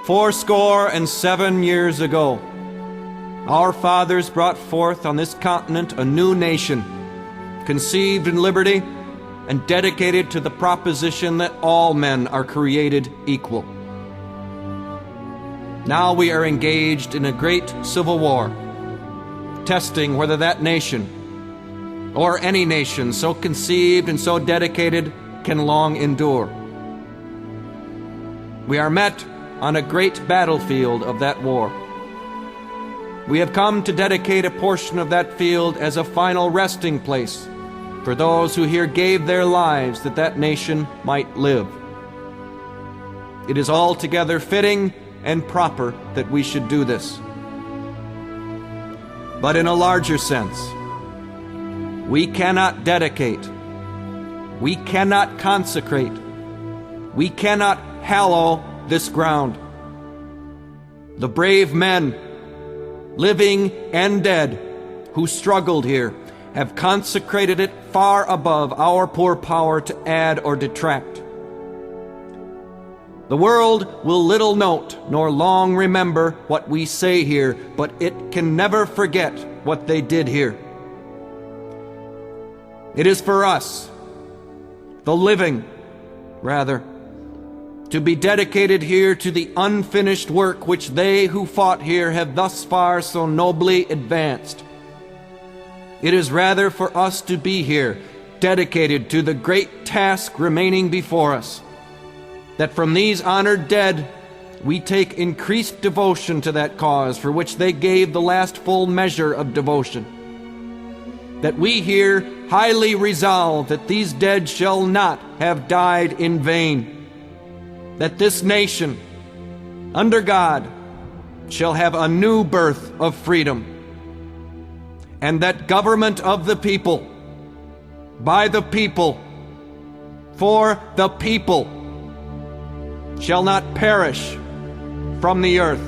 407 years ago, our fathers brought forth on this continent a new nation, conceived in liberty and dedicated to the proposition that all men are created equal. Now we are engaged in a great civil war, testing whether that nation, or any nation so conceived and so dedicated, can long endure. We are met on a great battlefield of that war. We have come to dedicate a portion of that field as a final resting place for those who here gave their lives that that nation might live. It is altogether fitting and proper that we should do this. But in a larger sense, we cannot dedicate, we cannot consecrate, we cannot hallow this ground. The brave men, living and dead, who struggled here, have consecrated it far above our poor power to add or detract. The world will little note nor long remember what we say here, but it can never forget what they did here. It is for us, the living, rather, to be dedicated here to the unfinished work which they who fought here have thus far so nobly advanced. It is rather for us to be here, dedicated to the great task remaining before us, that from these honored dead we take increased devotion to that cause for which they gave the last full measure of devotion. That we here highly resolve that these dead shall not have died in vain, that this nation, under God, shall have a new birth of freedom, and that government of the people, by the people, for the people, shall not perish from the earth.